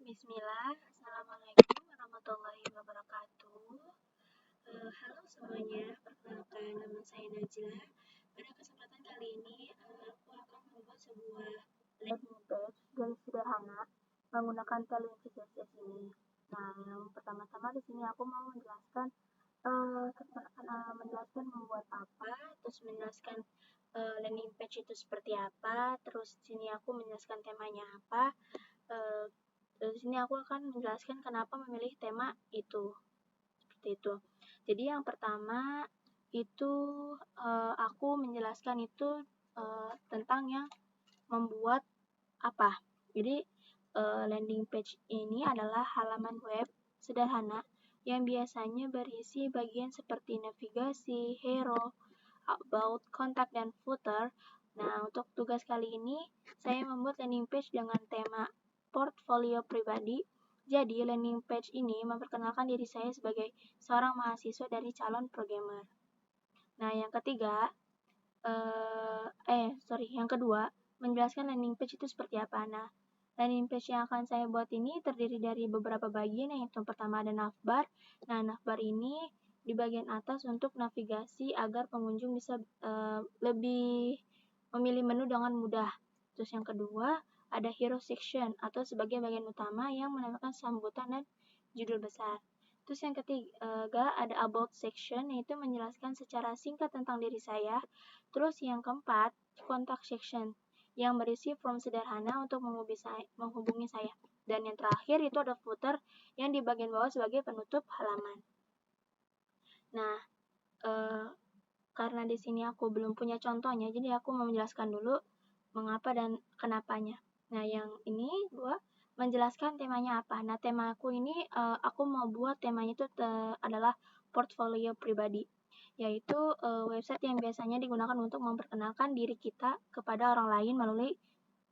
Bismillah, Assalamualaikum warahmatullahi wabarakatuh. Halo semuanya, perkenalkan nama saya Najla. Pada kesempatan kali ini, aku akan membuat sebuah landing page yang sederhana menggunakan Tailwind CSS ini. Nah, yang pertama-tama di sini aku mau menjelaskan membuat apa, terus menjelaskan landing page itu seperti apa, terus di sini aku menjelaskan temanya apa. Di sini aku akan menjelaskan kenapa memilih tema itu. Seperti itu. Jadi yang pertama itu aku menjelaskan itu tentang yang membuat apa. Jadi landing page ini adalah halaman web sederhana yang biasanya berisi bagian seperti navigasi, hero, about, kontak, dan footer. Nah, untuk tugas kali ini saya membuat landing page dengan tema portfolio pribadi. Jadi, landing page ini memperkenalkan diri saya sebagai seorang mahasiswa dari calon programmer. Nah, yang kedua, menjelaskan landing page itu seperti apa. Nah, landing page yang akan saya buat ini terdiri dari beberapa bagian, yaitu pertama ada navbar. Nah, navbar ini di bagian atas untuk navigasi agar pengunjung bisa lebih memilih menu dengan mudah. Terus yang kedua, ada hero section atau sebagai bagian utama yang menambahkan sambutan dan judul besar. Terus yang ketiga, ada about section, yaitu menjelaskan secara singkat tentang diri saya. Terus yang keempat, kontak section, yang berisi form sederhana untuk menghubungi saya. Dan yang terakhir itu ada footer yang di bagian bawah sebagai penutup halaman. Nah, karena di sini aku belum punya contohnya, jadi aku mau menjelaskan dulu mengapa dan kenapanya. Nah, yang ini gua menjelaskan temanya apa. Nah, tema aku ini aku mau buat temanya itu adalah portfolio pribadi, yaitu website yang biasanya digunakan untuk memperkenalkan diri kita kepada orang lain melalui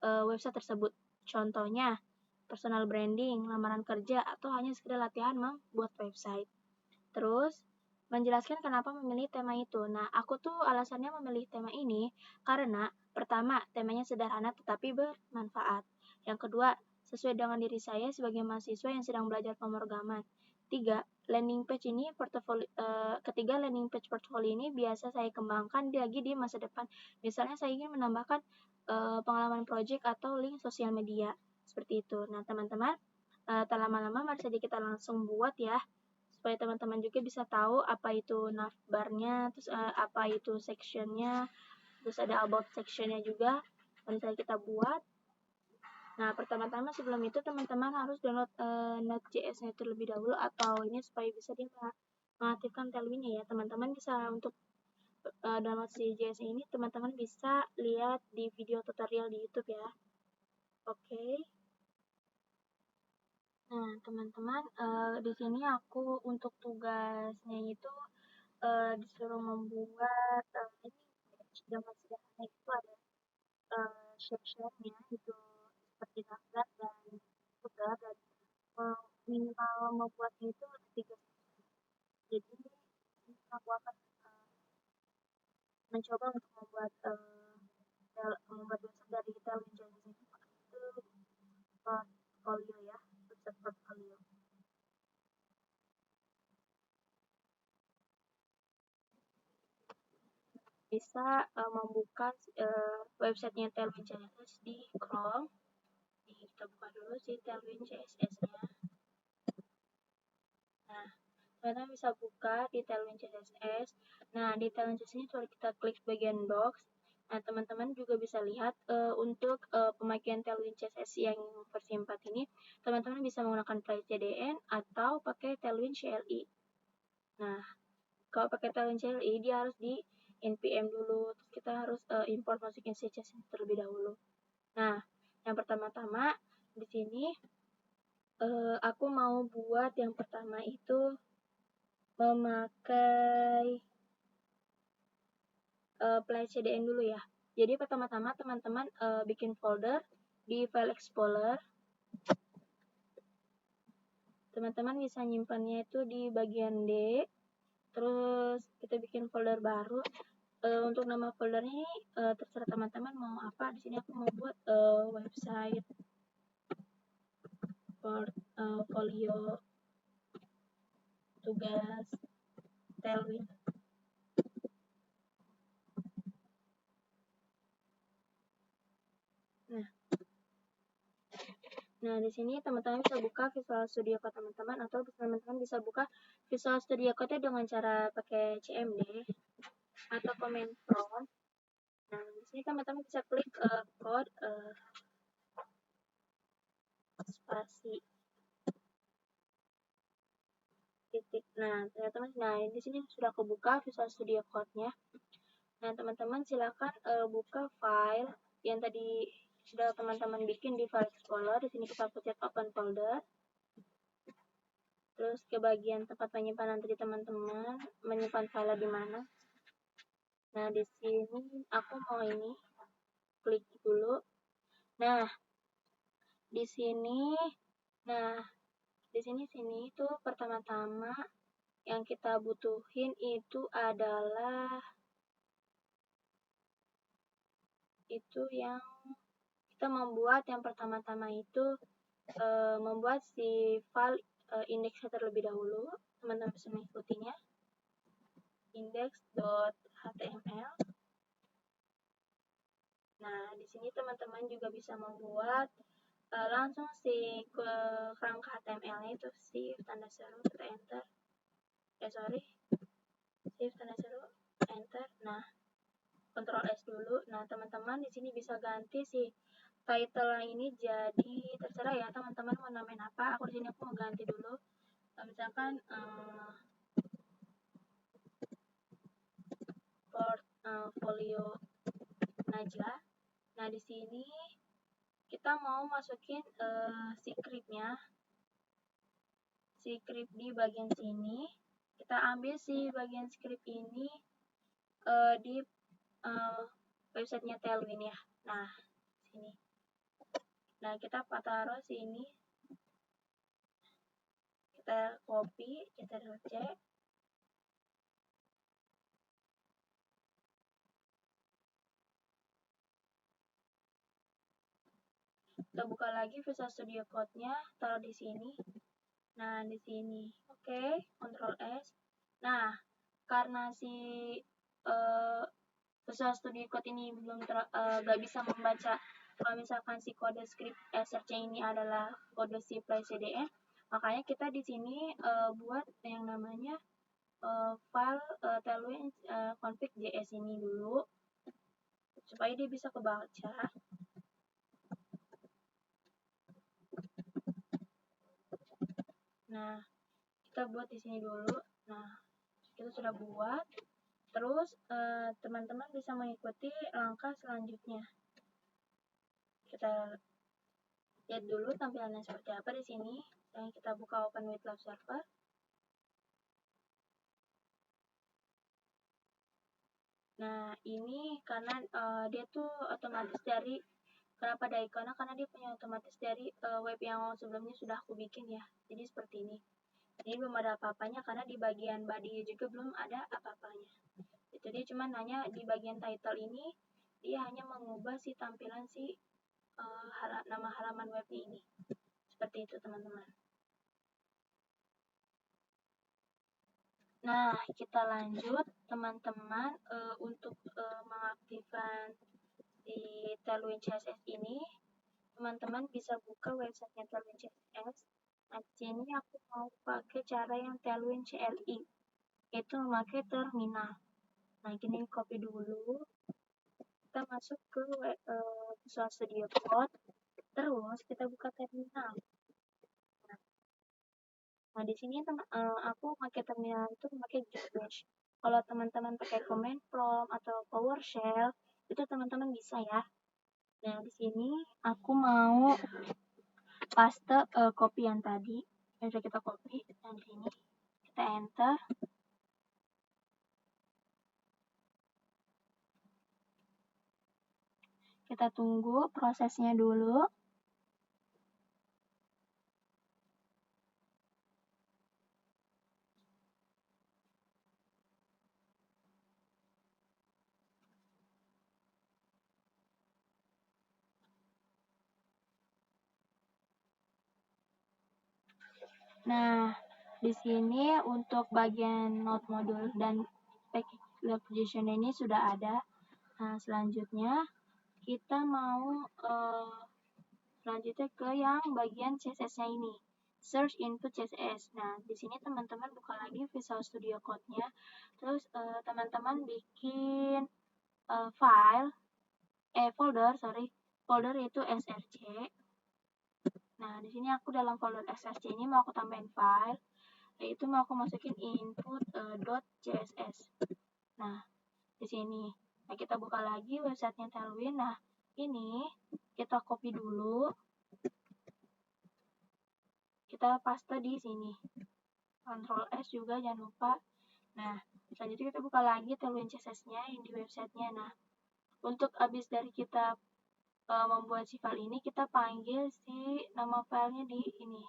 website tersebut. Contohnya, personal branding, lamaran kerja, atau hanya sekedar latihan membuat website. Terus, menjelaskan kenapa memilih tema itu. Nah, aku tuh alasannya memilih tema ini karena pertama, temanya sederhana tetapi bermanfaat. Yang kedua, sesuai dengan diri saya sebagai mahasiswa yang sedang belajar pemrograman. Ketiga, landing page portfolio ini biasa saya kembangkan lagi di masa depan. Misalnya saya ingin menambahkan pengalaman project atau link sosial media. Seperti itu. Nah, teman-teman, tak lama-lama mari saja kita langsung buat ya, supaya teman-teman juga bisa tahu apa itu navbarnya, terus apa itu sectionnya, terus ada about sectionnya juga. Nanti kita buat. Nah, pertama-tama sebelum itu teman-teman harus download Node.js-nya terlebih dahulu, atau ini supaya bisa dia mengaktifkan Tailwind-nya ya. Teman-teman bisa untuk download si JS ini, teman-teman bisa lihat di video tutorial di YouTube ya. Oke. Nah, teman-teman, di sini aku untuk tugasnya itu disuruh membuat ini dengan sederhana itu ada shape-nya itu seperti daftar dan footer, dan minimal membuatnya itu ada 3. Jadi aku akan mencoba untuk membuat website dari Tailwind JS itu portfolio ya, website portfolio. Bisa membuka websitenya Tailwind CSS di Chrome. Kita buka dulu si Tailwind CSS-nya. Nah, teman-teman bisa buka di Tailwind CSS. Nah, di Tailwind CSS ini coba kita klik bagian box. Nah, teman-teman juga bisa lihat untuk pemakaian Tailwind CSS yang versi 4 ini, teman-teman bisa menggunakan PyCDN atau pakai Tailwind CLI. Nah, kalau pakai Tailwind CLI, dia harus di npm dulu, terus kita harus import masukin CSS terlebih dahulu. Nah, yang pertama-tama di sini aku mau buat yang pertama itu memakai PyCDN dulu ya. Jadi pertama-tama teman-teman bikin folder di file explorer. Teman-teman bisa nyimpannya itu di bagian D. Terus kita bikin folder baru. Untuk nama foldernya ini terserah teman-teman mau apa. Di sini aku mau buat website. portfolio tugas Tailwind. Nah, di sini teman-teman bisa buka Visual Studio Code teman-teman, atau teman-teman bisa buka Visual Studio Code dengan cara pakai CMD atau Command Prompt. Nah, di sini teman-teman bisa klik code spasi titik. Nah, teman-teman, di sini sudah kebuka Visual Studio Code-nya. Nah, teman-teman silakan buka file yang tadi sudah teman-teman bikin di File Explorer. Di sini kita pencet Open Folder. Terus ke bagian tempat penyimpanan tadi teman-teman menyimpan file di mana. Nah, di sini aku mau ini klik dulu. Nah, di sini itu pertama-tama yang kita butuhin itu adalah yang kita membuat yang pertama-tama itu membuat si file indeksnya terlebih dahulu. Teman-teman bisa mengikutinya. Index.html. Nah, di sini teman-teman juga bisa membuat langsung si kerangka HTML-nya itu shift tanda seru kita enter. Shift tanda seru enter. Nah, Ctrl S dulu. Nah, teman-teman di sini bisa ganti si title ini jadi terserah ya teman-teman mau namain apa. Aku di sini mau ganti dulu. Misalkan portfolio Najla. Nah, di sini kita mau masukin script di bagian sini. Kita ambil si bagian script ini di websitenya Tailwind ya. Nah, sini. Nah, kita taruh sini. Kita copy, Ctrl C. Kita buka lagi Visual Studio Code-nya, taruh di sini. Nah, di sini. Oke, Ctrl S. Nah, karena si Visual Studio Code ini belum gak bisa membaca kalau misalkan si kode script SRC ini adalah kode C plus CDN, makanya kita di sini buat yang namanya file tailwind config.js ini dulu supaya dia bisa kebaca. Nah, kita buat di sini dulu. Nah, kita sudah buat. Terus teman-teman bisa mengikuti langkah selanjutnya. Kita lihat dulu tampilannya seperti apa di sini. Dan kita buka Open with Love Server. Nah, ini karena dia tuh otomatis dari kenapa ada ikonnya, karena dia punya otomatis dari web yang sebelumnya sudah aku bikin ya. Jadi seperti ini. Ini belum ada apa-apanya karena di bagian body juga belum ada apa-apanya. Jadi cuma hanya di bagian title ini dia hanya mengubah si tampilan si nama halaman web ini. Seperti itu teman-teman. Nah, kita lanjut teman-teman untuk mengaktifkan di Tailwind CSS ini. Teman-teman bisa buka websitenya Tailwind CSS. Nah, di sini aku mau pakai cara yang Tailwind CLI, yaitu memakai terminal. Nah, gini copy dulu. Kita masuk ke Visual Studio Code. Terus kita buka terminal. Nah, di sini aku pakai terminal itu memakai Gitbash. Kalau teman-teman pakai Command Prompt atau PowerShell, itu teman-teman bisa ya. Nah, di sini aku mau paste copy yang tadi. Yang sudah kita copy. Dan di sini kita enter. Kita tunggu prosesnya dulu. Nah, di sini untuk bagian node modul dan package location ini sudah ada. Nah, selanjutnya kita mau selanjutnya ke yang bagian CSS-nya ini. Search input CSS. Nah, di sini teman-teman buka lagi Visual Studio Code-nya. Terus teman-teman bikin folder itu src. Nah, di sini aku dalam folder src ini mau aku tambahin file, yaitu mau aku masukin input.css. Nah, di sini. Nah, kita buka lagi websitenya Tailwind. Nah, ini kita copy dulu. Kita paste di sini. Ctrl S juga jangan lupa. Nah, selanjutnya kita buka lagi Tailwind CSS-nya yang di websitenya. Nah, untuk habis dari kita membuat si file ini, kita panggil si nama filenya di ini.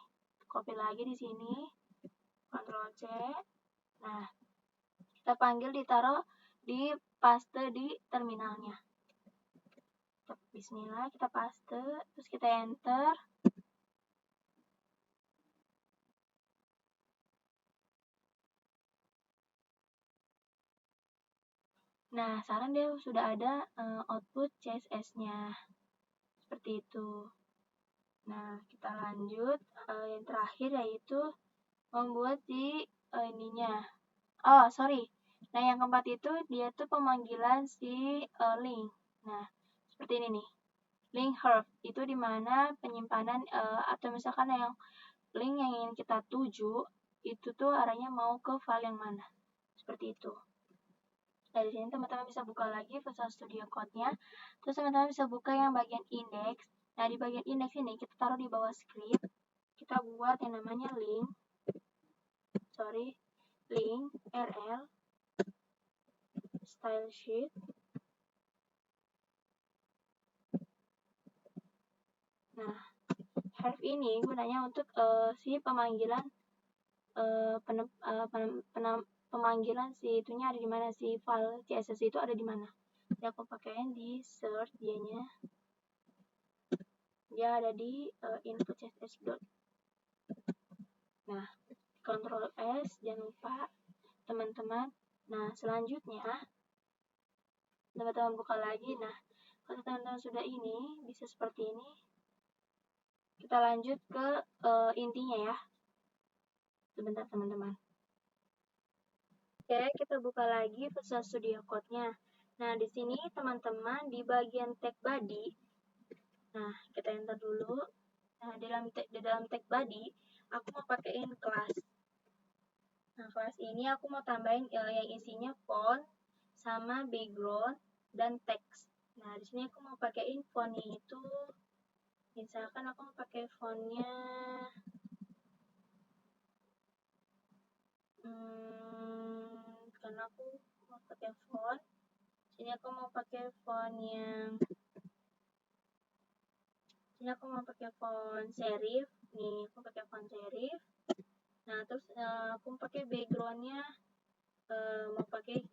Copy lagi di sini. Ctrl C. Nah, kita panggil ditaruh di paste di terminalnya. Bismillah, kita paste, terus kita enter. Nah, sekarang dia sudah ada output CSS-nya. Seperti itu. Nah, kita lanjut. Yang terakhir yaitu membuat di ininya. Oh, sorry. Nah, yang keempat itu dia tuh pemanggilan si link. Nah, seperti ini nih. Link herb itu dimana penyimpanan atau misalkan yang link yang ingin kita tuju itu tuh arahnya mau ke file yang mana. Seperti itu. Dari sini teman-teman bisa buka lagi Visual Studio Code-nya. Terus teman-teman bisa buka yang bagian index. Nah, di bagian index ini kita taruh di bawah script. Kita buat yang namanya link rl style sheet. Nah, herb ini gunanya untuk si pemanggilan pemanggilan si itunya ada di mana, si file CSS itu ada di mana. Jadi aku pakaiin di search dianya. Dia ada di input CSS. Nah, Ctrl S, jangan lupa teman-teman. Nah, selanjutnya teman-teman buka lagi. Nah, kalau teman-teman sudah ini, bisa seperti ini. Kita lanjut ke intinya ya. Sebentar teman-teman. Oke, kita buka lagi Visual Studio Code-nya. Nah, di sini teman-teman di bagian tag body. Nah, kita enter dulu. Nah, di dalam tag body, aku mau pakaiin kelas. Nah, kelas ini aku mau tambahin yang isinya font sama background dan teks. Nah, di sini aku mau pakaiin fontnya itu, misalkan aku mau pakai fontnya karena aku mau pakai font. Sini aku mau pakai font yang font serif. Nih, aku pakai font serif. Nah, terus aku pakai backgroundnya mau pakai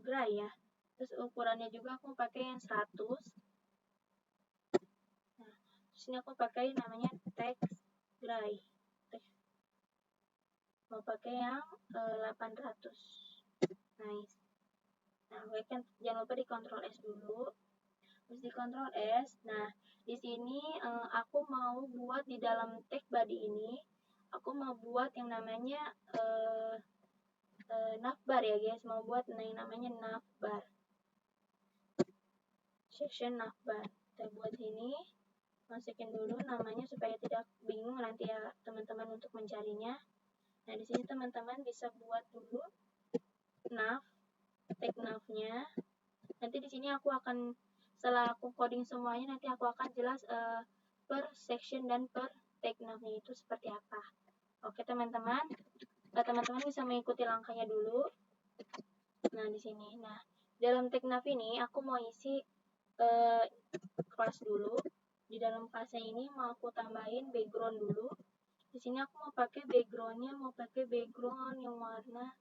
gray ya. Terus ukurannya juga aku pakai yang 100. Nah, sini aku pakai namanya text gray. Mau pakai yang 800. Nice. Nah, kan jangan lupa di Ctrl S dulu. Terus di Ctrl S. Nah, di sini aku mau buat di dalam tag body ini, aku mau buat yang namanya navbar ya guys. Mau buat yang namanya navbar. Section navbar. Kita buat sini. Masukin dulu namanya supaya tidak bingung nanti ya teman-teman untuk mencarinya. Nah, di sini teman-teman bisa buat dulu nav, tag nav-nya. Nanti di sini aku akan, setelah aku coding semuanya, nanti aku akan jelas per section dan per tag nav-nya itu seperti apa. Oke teman-teman, teman-teman bisa mengikuti langkahnya dulu. Nah, di sini. Nah, dalam tag nav ini aku mau isi kelas dulu. Di dalam kelasnya ini mau aku tambahin background dulu. Di sini aku mau pakai backgroundnya, mau pakai background yang warna.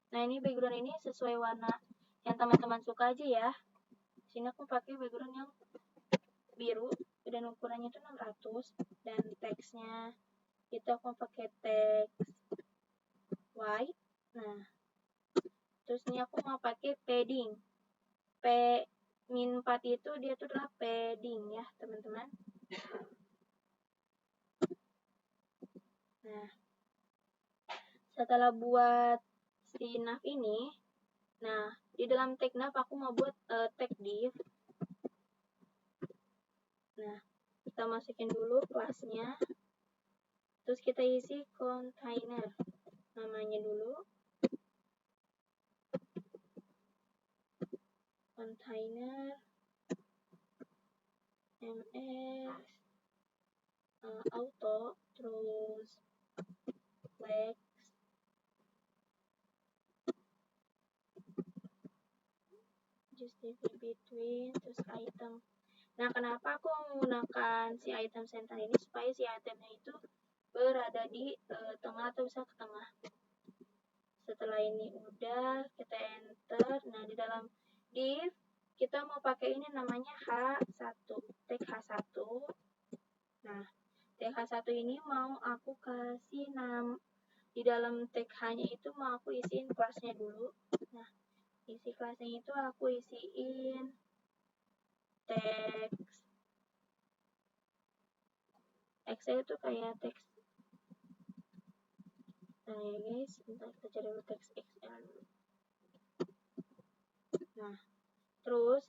Nah, ini background ini sesuai warna yang teman-teman suka aja ya. Di sini aku pakai background yang biru dan ukurannya itu 600 dan teksnya Kita mau pakai teks white. Nah, terus ini aku mau pakai padding. P-4 itu dia tuh adalah padding ya, teman-teman. Nah, setelah buat si nav ini, nah, di dalam tag nav aku mau buat tag div. Nah, kita masukin dulu kelasnya. Terus kita isi container. Namanya dulu. Container ms auto, terus flex, justify between, terus item. Nah, kenapa aku menggunakan si item center ini? Supaya si itemnya itu berada di tengah atau bisa ke tengah. Setelah ini udah, kita enter. Nah, di dalam div kita mau pakai ini namanya H1, tag H1. Nah, tag H1 ini mau aku kasih di dalam tag H-nya itu mau aku isiin kelasnya dulu. Nah, isi kelasnya itu aku isiin teks Excel itu kayak teks. Nah ya guys, bentar kita cari dulu teks Excel. Nah, terus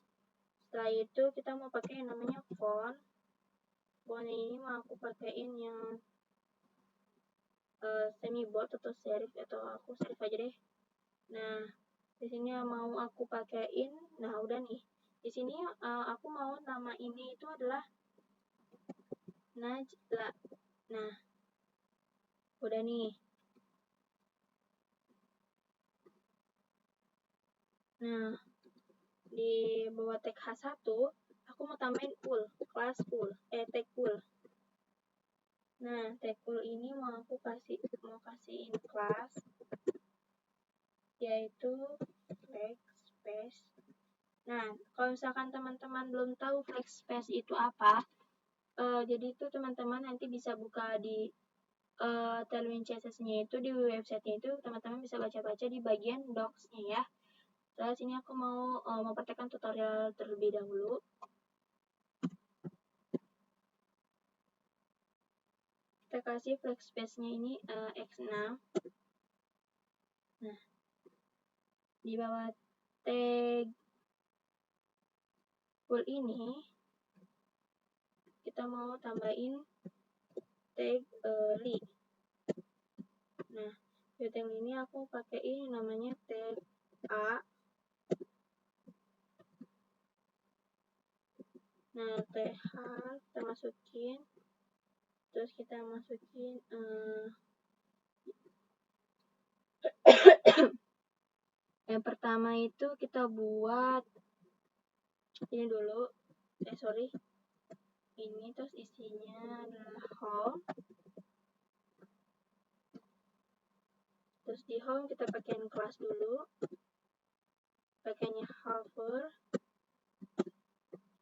setelah itu kita mau pakai yang namanya font. Font ini mau aku pakaiin yang semi bold atau serif, atau aku serif aja deh. Nah, di sini mau aku pakaiin. Nah, udah nih. Di sini aku mau nama ini itu adalah Najla. Nah, udah nih. Nah, di bawah tag H1 aku mau tambahin pool, kelas pool, tag pool. Nah, tag pool ini mau kasihin kelas, yaitu flex space. Nah, kalau misalkan teman-teman belum tahu flex space itu apa, jadi itu teman-teman nanti bisa buka di Tailwind CSS-nya itu, di website-nya itu teman-teman bisa baca-baca di bagian docs-nya ya. Terus sini aku mau mempraktekkan tutorial terlebih dahulu. Kita kasih flex space-nya ini X6. Nah, di bawah tag pool ini kita mau tambahin tag li. Nah, di tag ini aku pakai ini namanya tag A. Nah, TH kita masukin, terus kita masukin yang pertama itu kita buat ini dulu, ini, terus isinya adalah home. Terus di home kita pakaiin kelas dulu, pakainya hover,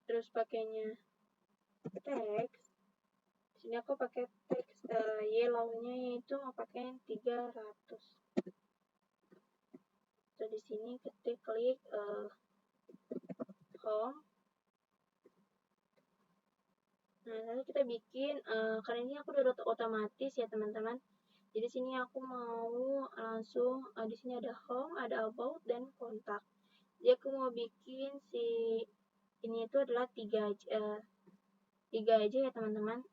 terus pakainya text. Sini aku pakai teks yellow-nya itu mau pakai 300. Terus di sini kita klik home. Nah, lalu kita bikin karena ini aku udah otomatis ya teman-teman. Jadi sini aku mau langsung di sini ada home, ada about, dan kontak. Jadi aku mau bikin si ini itu adalah 3 aja ya teman-teman.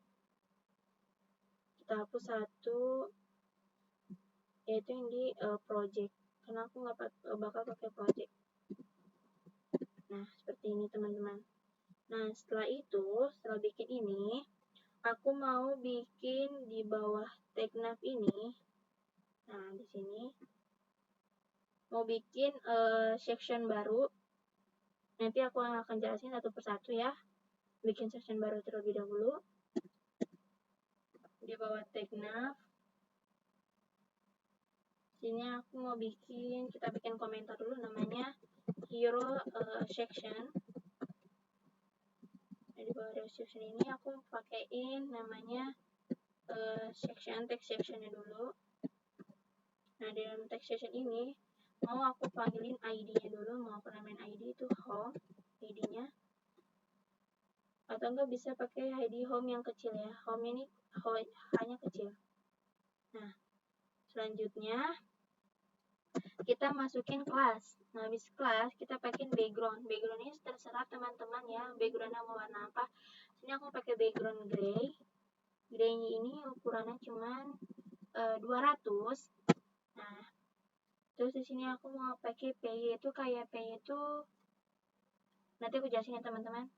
Kita hapus 1, yaitu yang di project, karena aku nggak bakal pakai project. Nah, seperti ini teman-teman. Nah, setelah bikin ini, aku mau bikin di bawah tag nav ini. Nah, di sini mau bikin section baru. Nanti aku akan jelasin satu persatu ya. Bikin section baru terlebih dahulu. Di bawah tag nav. Sini aku mau kita bikin komentar dulu namanya hero section. Nah, di bawah hero section ini aku pakaiin namanya text sectionnya dulu. Nah, di dalam text section ini mau aku panggilin ID-nya dulu, mau aku namain ID itu home, ID-nya. Atau enggak bisa pakai ID home yang kecil ya. Home ini hanya kecil. Nah, selanjutnya kita masukin kelas. Nah, habis kelas kita pakai background. Background ini terserah teman-teman ya. Backgroundnya mau warna apa. Sini aku pakai background gray. Grey-nya ini ukurannya cuman 200. Nah, terus di sini aku mau pakai PY itu kayak PY itu nanti aku jelasin ya teman-teman.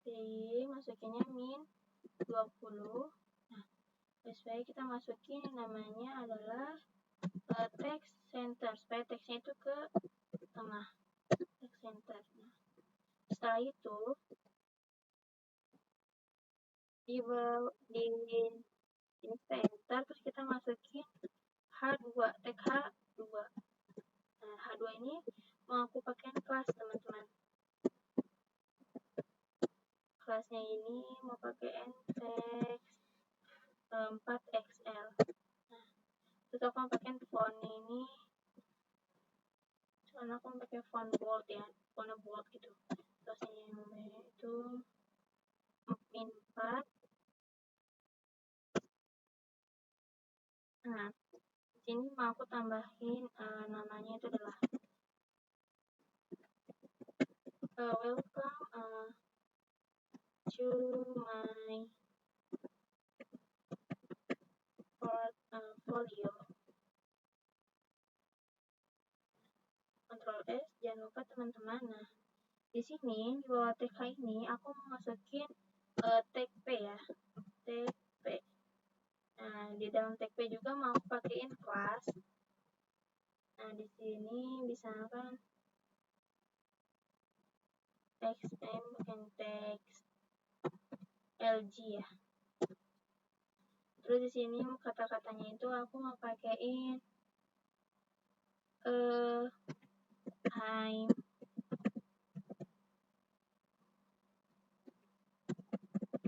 PY masukinnya min 20. Nah, supaya kita masukin namanya adalah text center, supaya teksnya itu ke tengah, text center. Nah, setelah itu di center terus kita masukin H2, tag H2. Nah, H2 ini mau aku pakai kelas teman-teman. Kelasnya ini mau pakai text 4XL. Nah, terus aku pakai font ini, soalnya aku pakai font bold ya, font bold gitu. Kelasnya yang itu min 4. Nah, sini mau aku tambahin namanya itu adalah welcome to my portfolio. Ctrl S, jangan lupa teman-teman. Nah, di sini di bawah tag ini aku mau masukin tag P ya, tag P. Nah, di dalam tag P juga mau aku pakein kelas. Nah, di sini misalkan text M bukan text LG ya. Terus di sini kata-katanya itu aku mau pakein I'm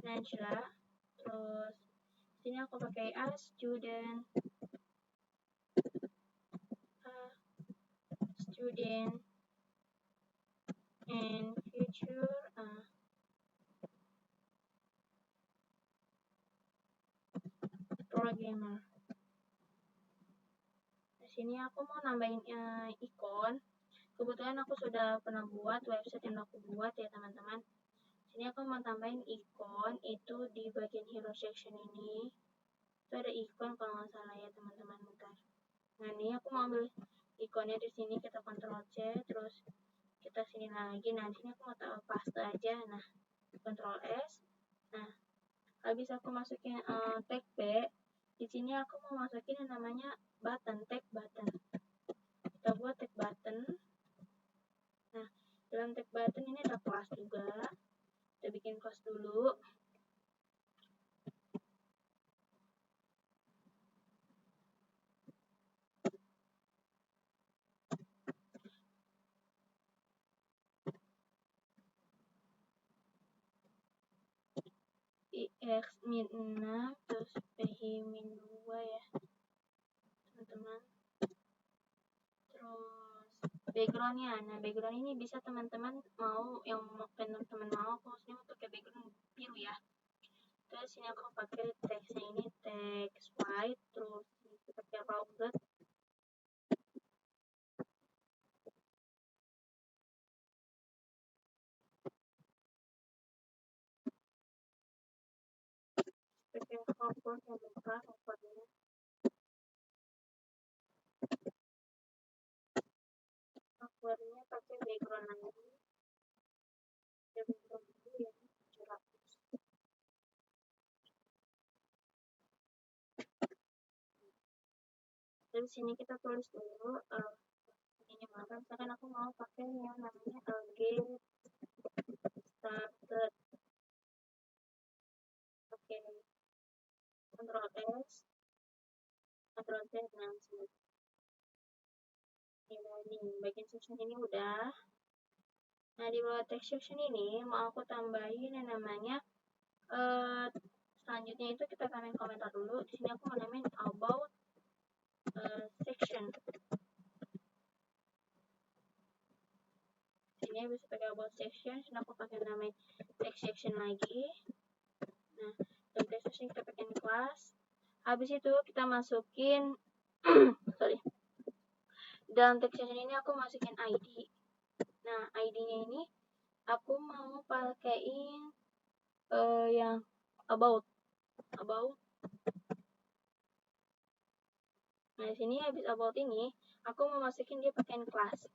Najla. Terus sini aku pakai a student and future programmer. Di sini aku mau nambahin ikon. Kebetulan aku sudah pernah buat website yang aku buat ya teman-teman. Sini aku mau tambahin ikon itu di bagian hero section ini. Itu ada ikon kalau nggak salah ya teman-teman, bentar. Nah, ini aku mau ambil ikonnya di sini, kita Ctrl C, terus kita sini lagi. Nah, di sini aku mau taruh paste aja. Nah, Ctrl S. Nah, habis aku masukin tag B, di sini aku mau masukin yang namanya button, tag button. Kita buat tag button. Nah, dalam tag button ini ada kelas juga. Kita bikin kelas dulu. IX min 6 terus PI min 2 ya teman-teman. Terus backgroundnya, nah background ini bisa teman-teman mau yang teman-teman mau, aku sini mau pakai background biru ya. Terus sini aku pakai teksnya ini teks white, terus pakai rounded. Pakai hover yang buka hovernya. Hovernya pakai background lagi. Background itu yang cerah. Dari sini kita tulis dulu ini makan, misalkan aku mau pakai yang namanya get started. Oke, Ctrl S, Ctrl Z, nah sini. Ini bagian section ini udah. Nah, di bawah text section ini mau aku tambahin yang namanya selanjutnya itu kita tamain komentar dulu. Di sini aku mau namain about section. Sini bisa pakai about section. Sini aku pakai namain text section lagi. Nah, dalam text section kita pakai class. Habis itu kita masukin sorry. Dalam text section ini aku masukin ID. Nah, ID-nya ini aku mau pakein yang about. Nah, di sini habis about ini aku mau masukin dia pakein kelas.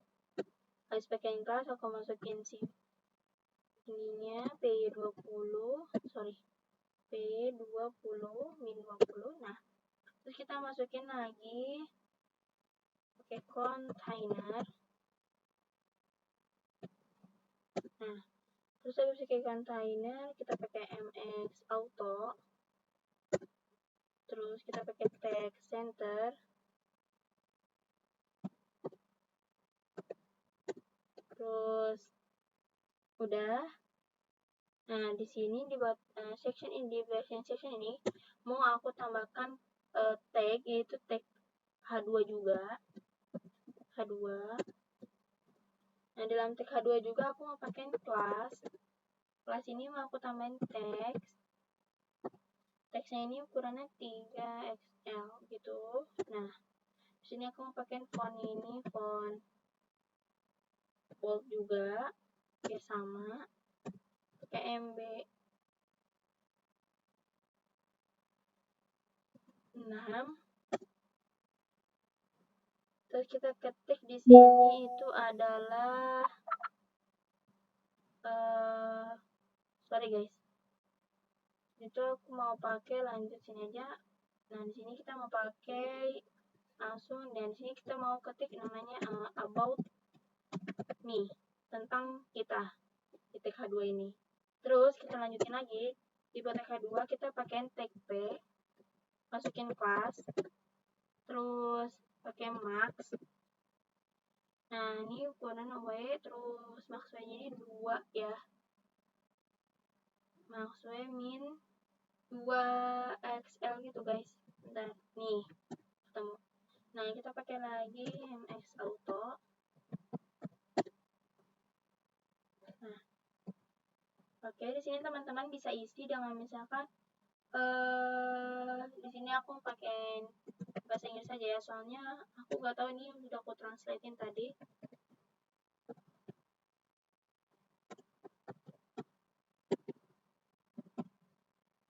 Habis pakein kelas aku masukin si ininya P20, min 20. Nah, terus kita masukin lagi pakai container. Nah, terus habis pakai container kita pakai mx auto. Terus kita pakai text center. Terus udah. Nah, di sini di section ini mau aku tambahkan tag, yaitu tag H2 juga. H2. Nah, dalam tag H2 juga aku mau pakai kelas. Kelas ini mau aku tambahin teks. Teksnya ini ukurannya 3XL gitu. Nah, di sini aku mau pakai font ini, font bold juga. Oke, sama. Pakai MB 6. Terus kita ketik di sini itu adalah sorry guys. Itu aku mau pakai lanjut sini aja. Nah, di sini kita mau pakai langsung, dan di sini kita mau ketik namanya about me, tentang kita di tag H2 ini. Terus kita lanjutin lagi di tag H2 kita pakai tag P, masukin kelas, terus pakai max. Nah, ini ukuran W, terus max W-nya ini 2 ya. Max W min 2XL gitu guys. Bentar, nih ketemu. Nah, kita pakai lagi mx auto. Nah, oke, di sini teman-teman bisa isi dengan misalkan di sini aku pakai bahasa Inggris saja ya, soalnya aku nggak tahu ini udah aku translatein tadi.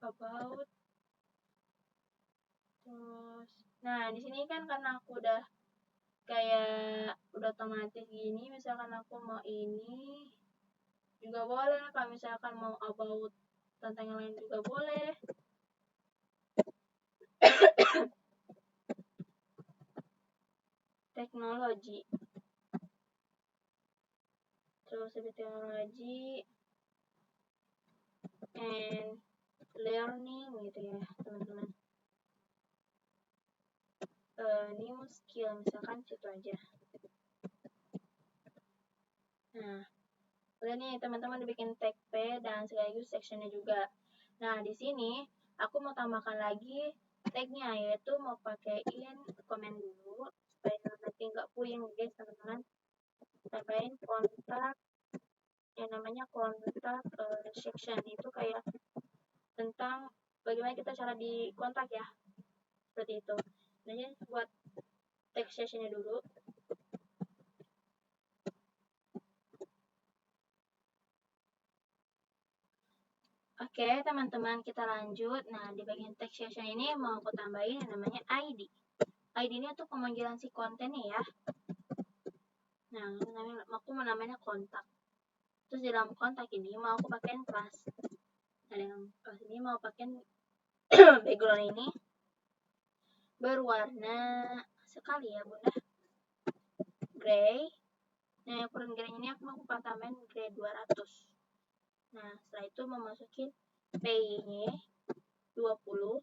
About. Terus, nah di sini kan karena aku udah kayak udah otomatis gini, misalkan aku mau ini juga boleh, kalau misalkan mau about tentang yang lain juga boleh. Teknologi, terus lebih teknologi and learning gitu ya teman-teman. New skill misalkan situ aja. Nah, udah nih teman-teman dibikin tag P dan sekaligus sectionnya juga. Nah, di sini aku mau tambahkan lagi tagnya, yaitu mau pakaiin komen dulu supaya nanti nggak puyeng guys teman-teman. Tambahin kontak yang namanya kontak section, itu kayak tentang bagaimana kita cara di kontak ya, seperti itu. Nah, buat text sectionnya dulu. Oke teman-teman, kita lanjut. Nah, di bagian text section ini mau aku tambahin yang namanya ID. ID ini untuk pemanggilan si kontennya ya. Nah, aku mau namanya kontak. Terus di dalam kontak ini mau aku pakai kelas. Nah, dalam kelas ini mau pakai background ini berwarna sekali ya bunda, gray. Nah, ukuran gray ini aku mau tambahin gray 200. Nah, setelah itu memasukin P-nya 20,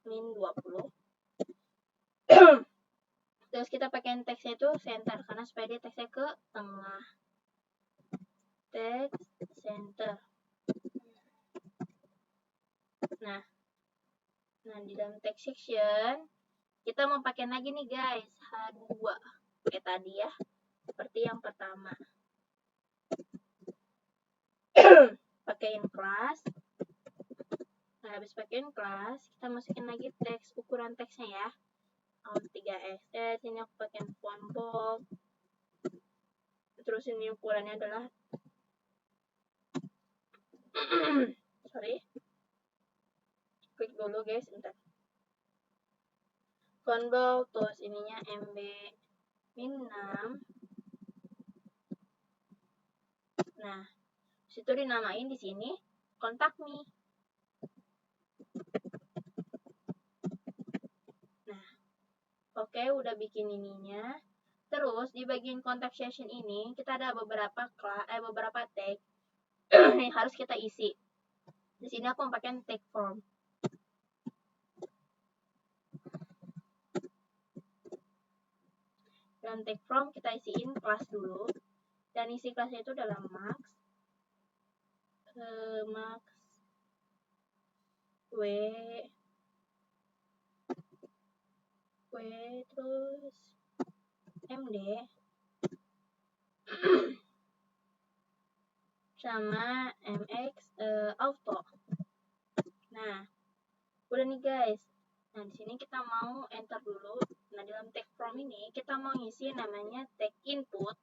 min 20. Terus kita pakai teksnya itu center, karena supaya dia teksnya ke tengah. Text center. Nah, di dalam text section kita mau pakai lagi nih guys, H2 kayak tadi ya, seperti yang pertama. Pakaiin kelas. Nah, habis pakaiin kelas, kita masukin lagi teks, ukuran teksnya ya. 3x. Sini aku pakai font bold. Terus ini ukurannya adalah sorry. Klik dulu guys, bentar. Font bold, terus ininya MB min 6. Nah, situ dinamain di sini kontak me. Nah, oke, udah bikin ininya. Terus di bagian contact session ini kita ada beberapa tag yang harus kita isi. Di sini aku mau pakai tag form. Dan tag form kita isiin kelas dulu. Dan isi kelasnya itu adalah max w terus md sama mx auto. Nah, udah nih guys. Nah, di sini kita mau enter dulu. Nah, dalam tag form ini kita mau ngisi namanya tag input.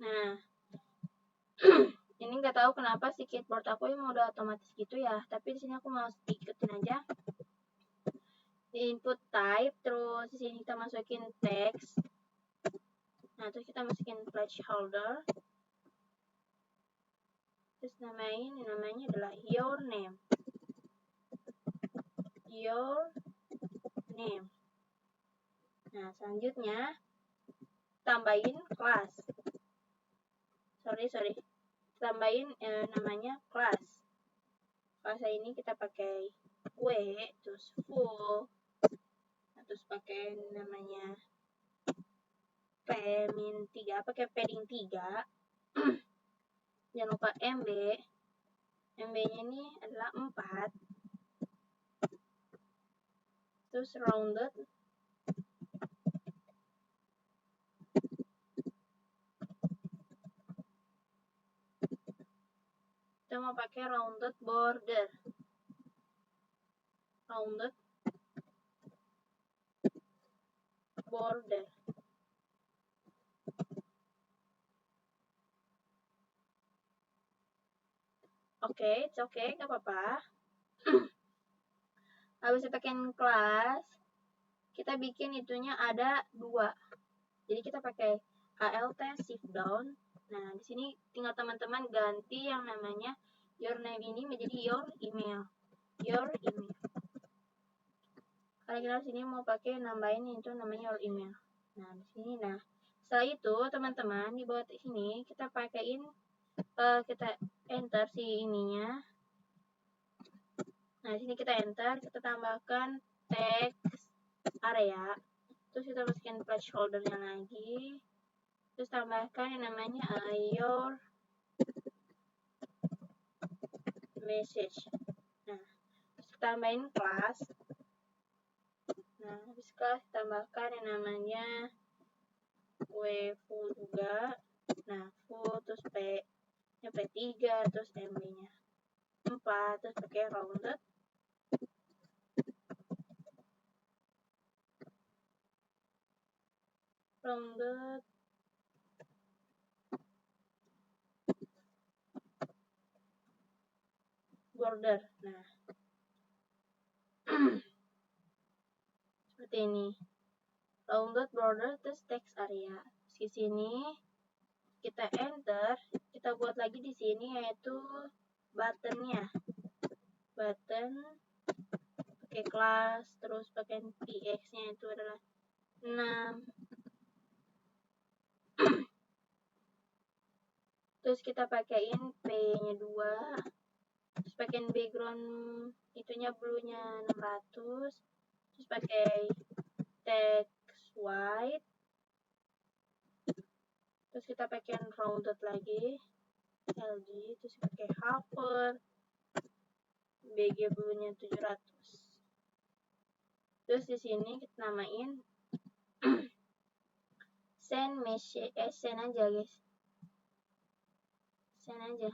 Nah, ini nggak tahu kenapa si keyboard aku yang udah otomatis gitu ya, tapi di sini aku mau ikutin aja. Di input type, terus di sini kita masukin text. Nah, terus kita masukin placeholder. Terus namanya adalah your name. Nah, selanjutnya tambahin kelas. Sorry. Tambahin namanya kelas. Kelasnya ini kita pakai terus full. Nah, terus pakai namanya P-3, pakai padding 3. Jangan lupa MB. MB-nya ini adalah 4. Terus rounded. Kita mau pakai rounded border. Oke, nggak apa-apa. Habis pakai kelas, kita bikin itunya ada 2. Jadi kita pakai alt shift down. Nah, di sini tinggal teman-teman ganti yang namanya your name ini menjadi your email. Karena kita di sini mau pakai nambahin itu namanya your email. Nah, di sini setelah itu teman-teman di bawah sini kita pakaiin kita enter si ininya. Nah, di sini kita enter, kita tambahkan text area. Terus kita masukin placeholder-nya lagi. Terus tambahkan yang namanya your message. Nah, terus tambahin kelas. Nah, habis kelas tambahkan yang namanya full juga. Nah, full terus P-nya P3 terus MB-nya 4 terus pakai rounded. Border. Nah, seperti ini. Rounded border terus text area. Di sini kita enter, kita buat lagi di sini yaitu buttonnya. Button pakai kelas, terus pakai px-nya itu adalah 6. Terus kita pakaiin p-nya 2. Terus pakaiin background itunya blue-nya 600. Terus terus pakai text white, terus kita pakai rounded lagi LG, terus pakai hover BG blue-nya 700. Terus di sini kita namain send message, send aja guys, send aja,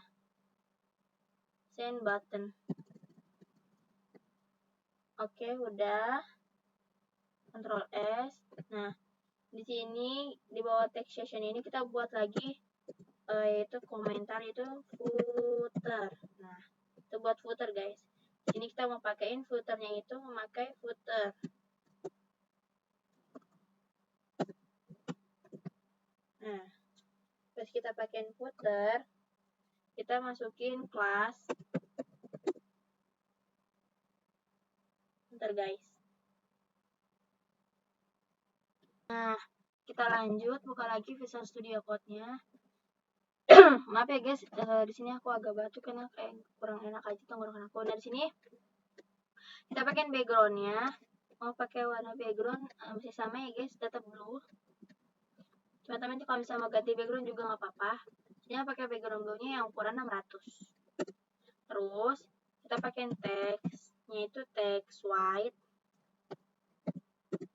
send button. Oke, udah. Ctrl S. Nah, di sini di bawah text section ini kita buat lagi yaitu komentar, itu footer. Nah, itu buat footer guys. Di sini kita mau pakaiin footernya itu memakai footer. Nah, terus kita pakaiin footer, kita masukin kelas. Bentar guys. Nah, kita lanjut buka lagi Visual Studio Code-nya. Maaf ya guys, di sini aku agak batuk karena kayak kurang enak aja tenggorokan aku. Nah, di sini kita pakai background-nya. Mau pakai warna background masih sama ya guys, tetap blue. Teman-teman kalau misalnya mau ganti background juga nggak apa-apa. Ini pakai background blue-nya yang ukuran 600. Terus kita pakai text-nya itu text white.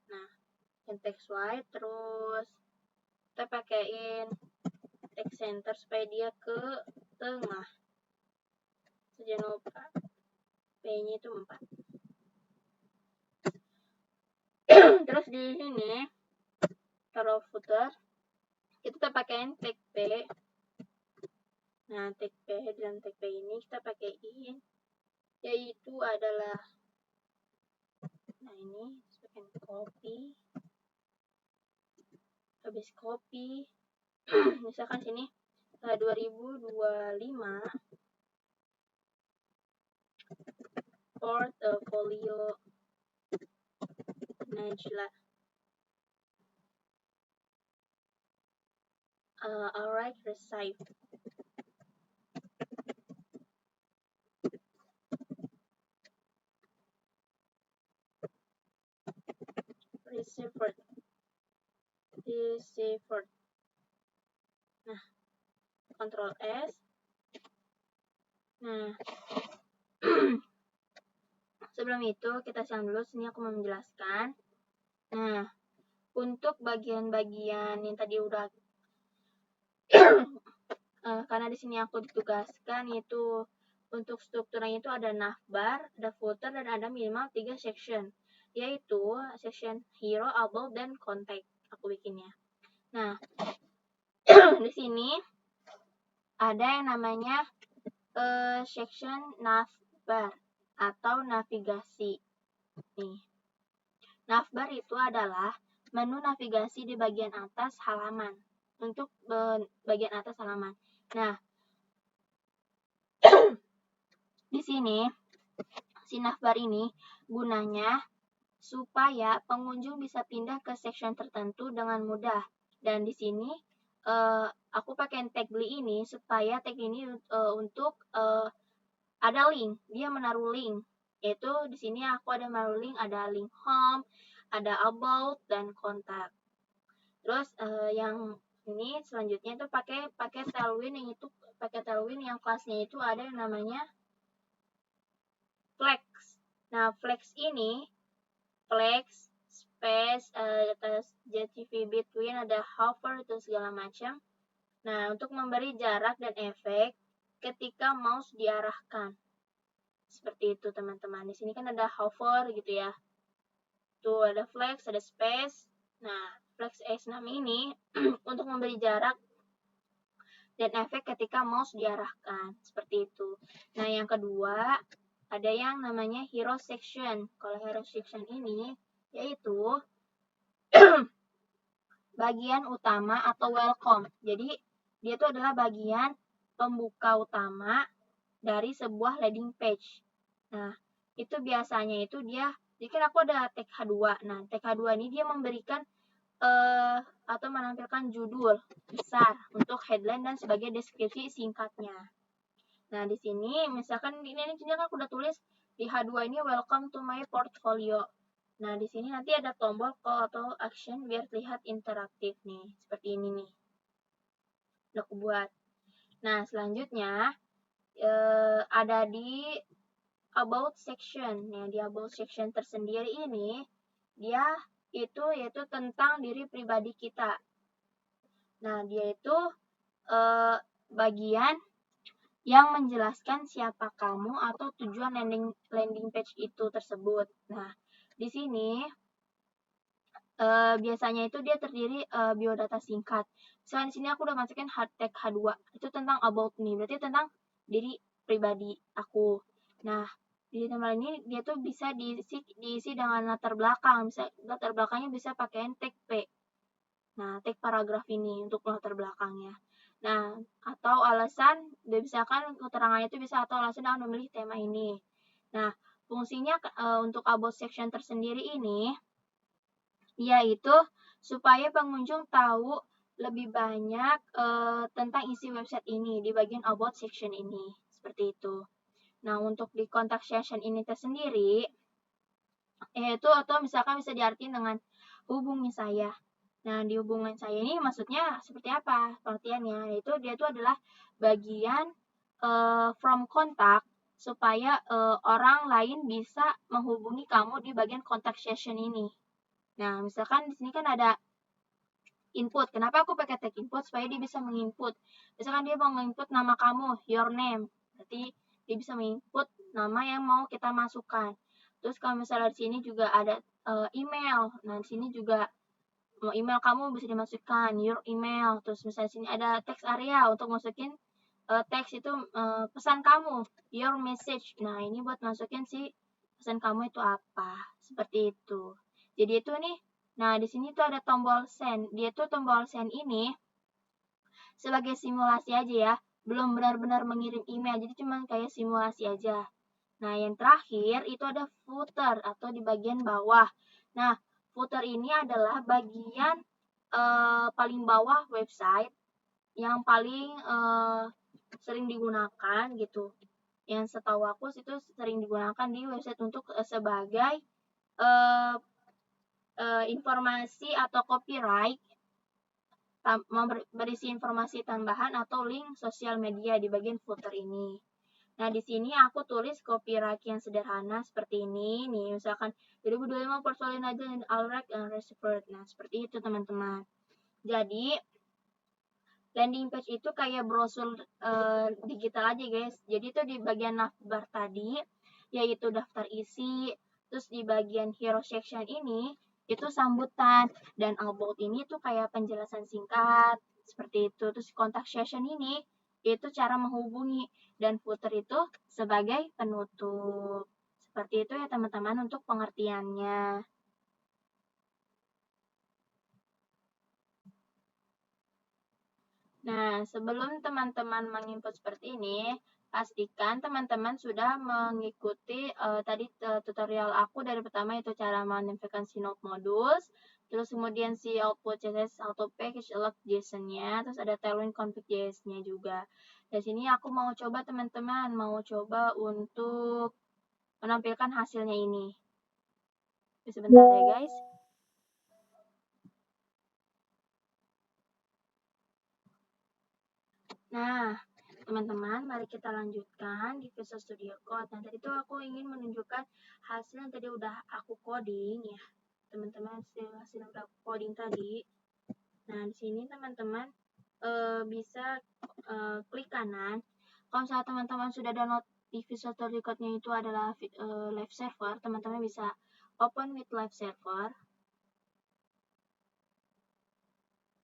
Nah, yang text white, terus kita pakaiin text center supaya dia ke tengah. Jangan lupa P-nya itu 4. Terus di sini taruh footer, kita pakaiin tag P. Nah, tag P dan tag P ini kita pakaiin yaitu adalah, nah ini pakai copy, habis copy misalkan sini 2025 portfolio Najla. Alright, receive. Receiver. Nah, Ctrl S. Nah, sebelum itu kita silang dulu, sini aku mau menjelaskan. Nah, untuk bagian-bagian yang tadi udah karena di sini aku ditugaskan itu untuk strukturnya itu ada navbar, ada footer, dan ada minimal 3 section, yaitu section hero, about, dan contact aku bikinnya. Nah, di sini ada yang namanya section navbar atau navigasi. Nih, navbar itu adalah menu navigasi di bagian atas halaman. Untuk bagian atas halaman. Nah, di sini si navbar ini gunanya supaya pengunjung bisa pindah ke section tertentu dengan mudah. Dan di sini aku pakai tag ini supaya tag ini untuk ada link, dia menaruh link. Yaitu di sini aku ada menaruh link, ada link home, ada about, dan kontak. Terus yang ini selanjutnya itu pakai Tailwind, yang itu pakai Tailwind yang kelasnya itu ada yang namanya Flex. Nah, Flex ini Flex space atas JTV between, ada hover itu segala macam. Nah, untuk memberi jarak dan efek ketika mouse diarahkan. Seperti itu teman-teman. Di sini kan ada hover gitu ya. Tuh ada flex, ada space. Nah, flex S6 ini untuk memberi jarak dan efek ketika mouse diarahkan. Seperti itu. Nah, yang kedua ada yang namanya hero section. Kalau hero section ini yaitu bagian utama atau welcome. Jadi, dia itu adalah bagian pembuka utama dari sebuah landing page. Nah, itu biasanya itu dia, jadi kan aku ada tag H2. Nah, tag H2 ini dia memberikan atau menampilkan judul besar untuk headline dan sebagai deskripsi singkatnya. Nah, di sini misalkan ini aku udah tulis di H2 ini welcome to my portfolio. Nah, di sini nanti ada tombol call to action biar terlihat interaktif nih, seperti ini nih. Udah aku buat. Nah, selanjutnya ada di about section. Nah, di about section tersendiri ini dia itu yaitu tentang diri pribadi kita. Nah, dia itu bagian yang menjelaskan siapa kamu atau tujuan landing page itu tersebut. Nah, di sini biasanya itu dia terdiri biodata singkat. Misalnya di sini aku udah masukin tag H2, itu tentang about me, berarti tentang diri pribadi aku. Nah, di tempat ini dia tuh bisa diisi dengan latar belakang. Bisa latar belakangnya bisa pakai tag P. Nah, tag paragraf ini untuk latar belakangnya. Nah, atau alasan, misalkan keterangannya itu bisa atau alasan dalam memilih tema ini. Nah, fungsinya untuk about section tersendiri ini, yaitu supaya pengunjung tahu lebih banyak tentang isi website ini di bagian about section ini. Seperti itu. Nah, untuk di contact section ini tersendiri, yaitu atau misalkan bisa diartikan dengan hubungi saya. Nah, di hubungan saya ini maksudnya seperti apa pengertiannya? Yaitu dia itu adalah bagian from contact supaya orang lain bisa menghubungi kamu di bagian contact session ini. Nah, misalkan di sini kan ada input. Kenapa aku pakai tag input? Supaya dia bisa menginput. Misalkan dia mau menginput nama kamu, your name. Berarti dia bisa menginput nama yang mau kita masukkan. Terus kalau misalnya di sini juga ada email. Nah, di sini juga email kamu bisa dimasukkan, your email. Terus misalnya sini ada text area untuk masukin teks itu pesan kamu, your message. Nah, ini buat masukin si pesan kamu itu apa. Seperti itu. Jadi itu nih, nah di sini tuh ada tombol send. Dia tuh tombol send ini sebagai simulasi aja ya. Belum benar-benar mengirim email, jadi cuma kayak simulasi aja. Nah, yang terakhir itu ada footer atau di bagian bawah. Nah, footer ini adalah bagian paling bawah website yang paling sering digunakan gitu. Yang setahu aku itu sering digunakan di website untuk sebagai informasi atau copyright, berisi informasi tambahan atau link sosial media di bagian footer ini. Nah, di sini aku tulis copyright yang sederhana seperti ini. Nih, misalkan 2025 portfolio aja dan alright and received. Nah, seperti itu teman-teman. Jadi, landing page itu kayak brosur digital aja guys. Jadi itu di bagian navbar tadi, yaitu daftar isi. Terus di bagian hero section ini, itu sambutan. Dan about ini tuh kayak penjelasan singkat. Seperti itu. Terus contact session ini, itu cara menghubungi. Dan footer itu sebagai penutup. Seperti itu ya teman-teman untuk pengertiannya. Nah, sebelum teman-teman menginput seperti ini, pastikan teman-teman sudah mengikuti tadi tutorial aku dari pertama itu cara menambahkan si node modules, terus kemudian si output CSS auto package alert JSON-nya, terus ada tailwind config JS-nya juga. Di sini aku mau coba teman-teman, mau coba untuk menampilkan hasilnya ini. Sebentar ya guys. Nah, teman-teman, mari kita lanjutkan di Visual Studio Code. Nah, tadi tuh aku ingin menunjukkan hasil yang tadi udah aku coding ya. Teman-teman, hasil yang udah aku coding tadi. Nah, di sini teman-teman bisa klik kanan. Kalau misalnya teman-teman sudah download di Visual Studio Code-nya itu adalah live server, teman-teman bisa open with live server.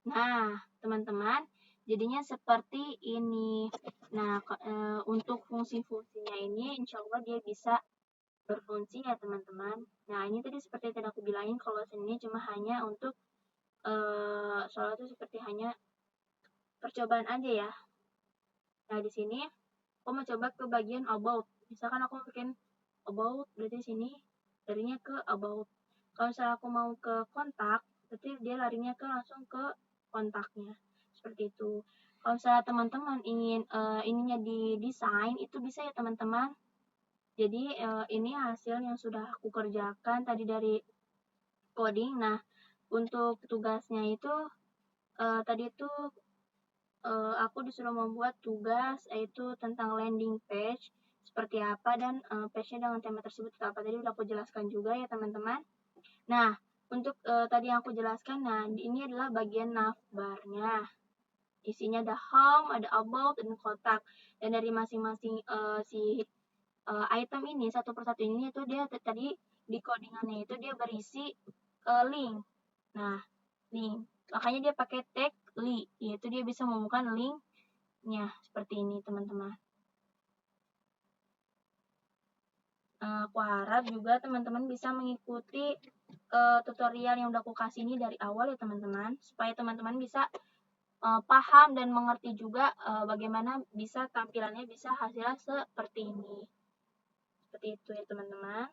Nah, teman-teman, jadinya seperti ini. Nah, untuk fungsi-fungsinya ini, insya Allah dia bisa berfungsi ya teman-teman. Nah, ini tadi seperti yang aku bilangin, kalau sini cuma hanya untuk, soalnya itu seperti hanya percobaan aja ya. Nah, di sini, aku mau coba ke bagian about. Misalkan aku bikin about, berarti sini larinya ke about. Kalau misalnya aku mau ke kontak, berarti dia larinya ke langsung ke kontaknya. Seperti itu. Kalau misalnya teman-teman ingin ininya didesain, itu bisa ya teman-teman. Jadi ini hasil yang sudah aku kerjakan tadi dari coding. Nah, untuk tugasnya itu tadi itu aku disuruh membuat tugas yaitu tentang landing page seperti apa dan page-nya dengan tema tersebut itu apa. Tadi udah aku jelaskan juga ya teman-teman. Nah, untuk tadi yang aku jelaskan, nah ini adalah bagian navbarnya. Isinya ada home, ada about, dan kotak. Dan dari masing-masing item ini satu persatu ini itu dia tadi di codingannya itu dia berisi link. Nah, link. Makanya dia pakai tag link, yaitu dia bisa menemukan linknya seperti ini teman-teman. Aku harap juga teman-teman bisa mengikuti tutorial yang udah aku kasih ini dari awal ya teman-teman, supaya teman-teman bisa paham dan mengerti juga bagaimana bisa tampilannya bisa hasilnya seperti ini. Seperti itu ya teman-teman.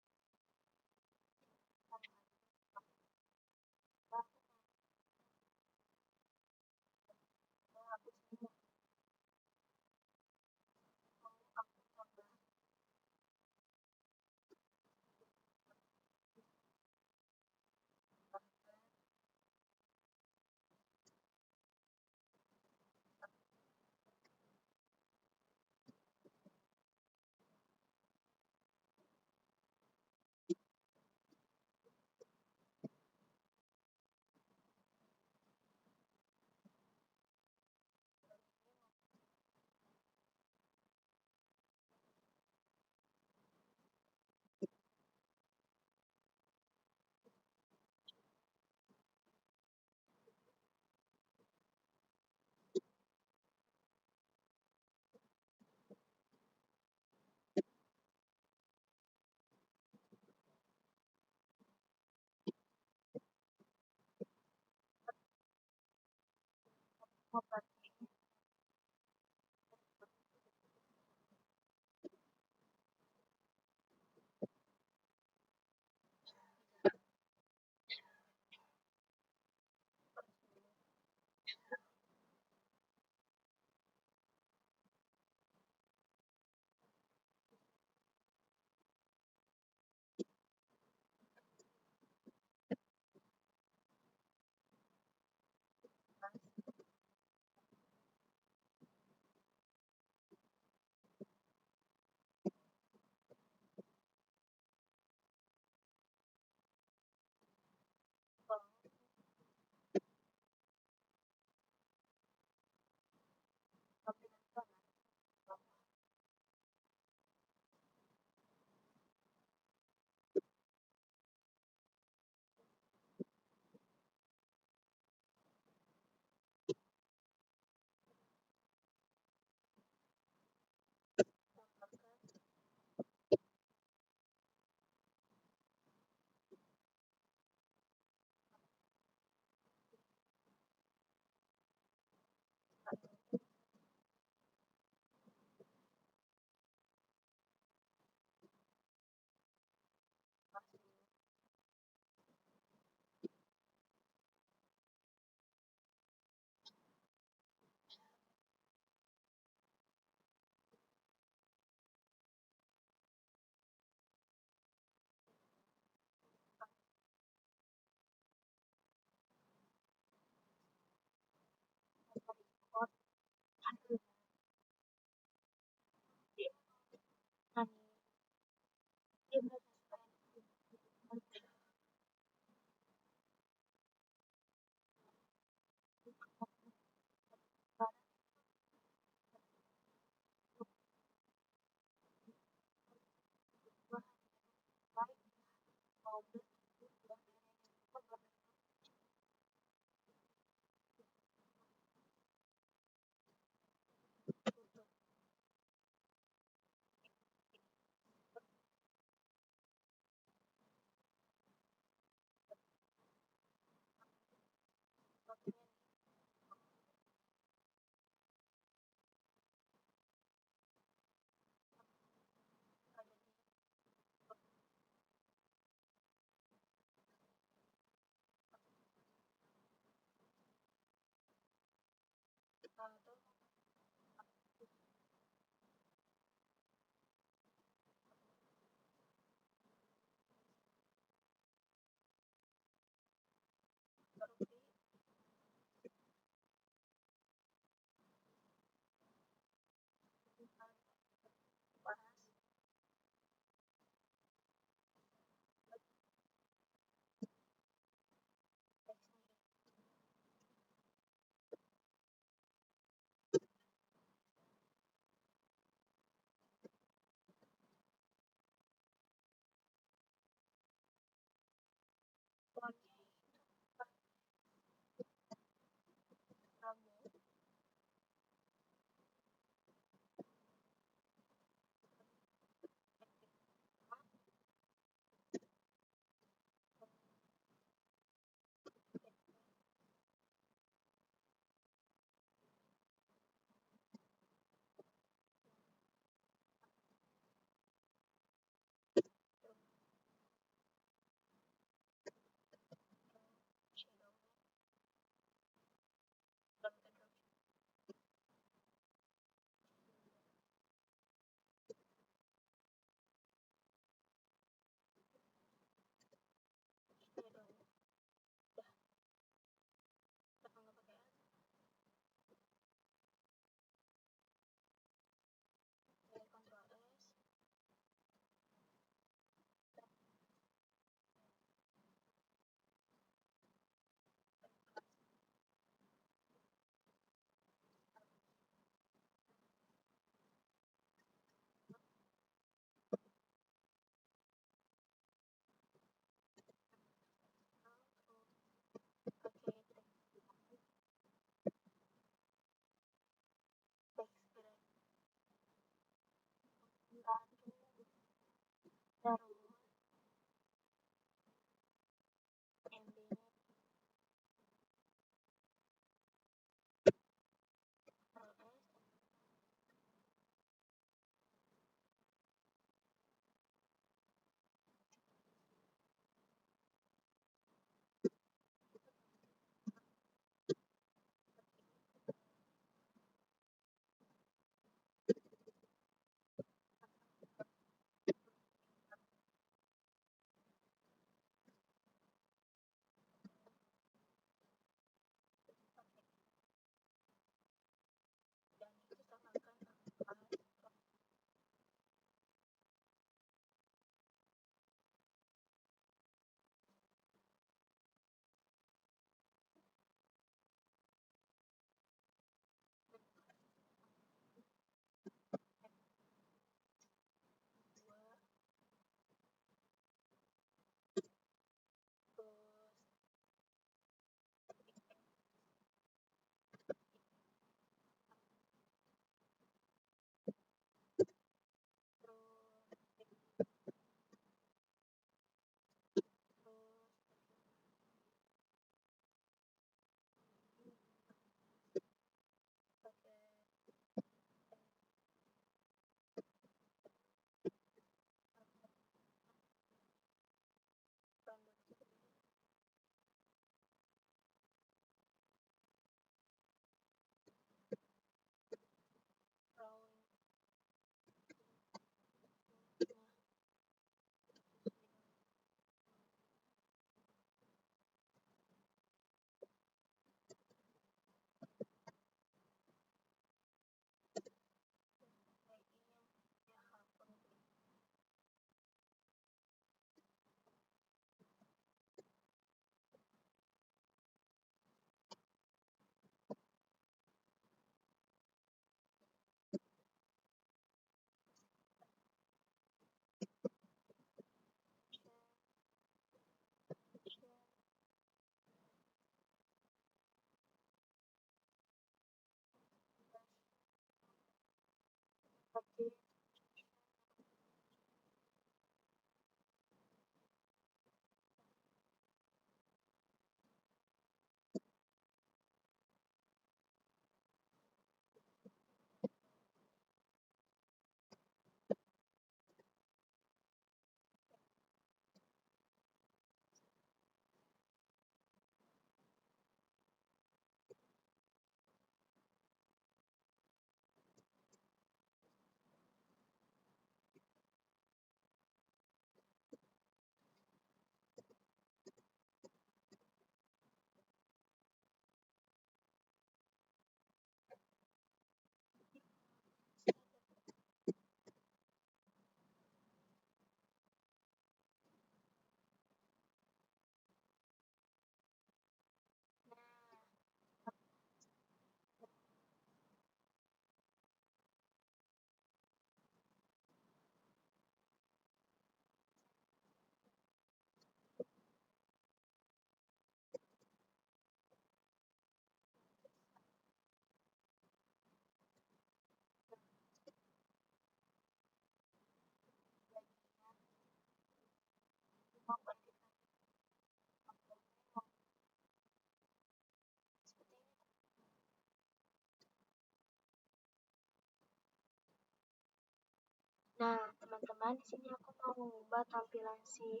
Nah, teman-teman, di sini aku mau mengubah tampilan si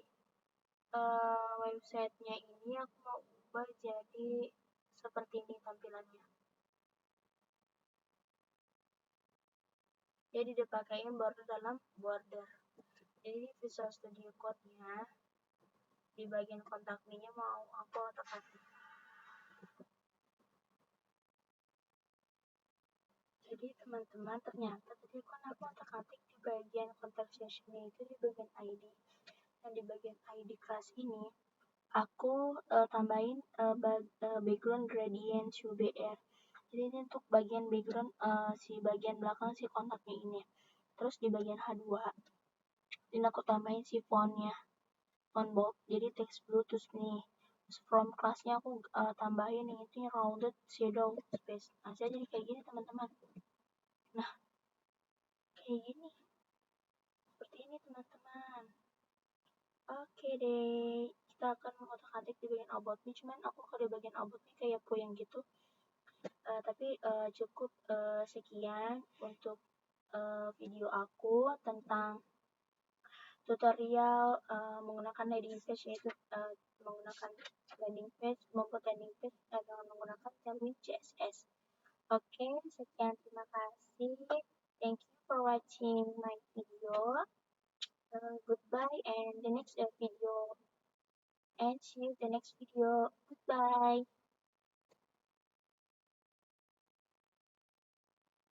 websitenya ini. Aku mau ubah jadi seperti ini tampilannya. Jadi dipakein border dalam border. Jadi Visual Studio Code-nya di bagian kontak me-nya mau aku otak-atik. Jadi teman-teman, ternyata tadi kan aku otak-atik di bagian contact session-nya itu di bagian ID. Dan di bagian ID kelas ini aku tambahin background gradient UBR. Jadi ini untuk bagian background si bagian belakang si kontaknya ini. Terus di bagian H2 ini aku tambahin si fontnya, font bold. Jadi text blue terus nih. Terus from classnya aku tambahin yang itu rounded shadow space. Nah, saya jadi kayak gini teman-teman. Nah, kayak gini. Seperti ini teman-teman. Oke deh, kita akan mengotak-atik di bagian about me. Cuman aku kalau di bagian about me kayak poin gitu. Tapi cukup sekian untuk video aku tentang tutorial menggunakan landing page, yaitu menggunakan landing page, membuat landing page dengan menggunakan Tailwind CSS. Oke, sekian, terima kasih. Thank you for watching my video. Goodbye and the next video. And see you the next video. Goodbye.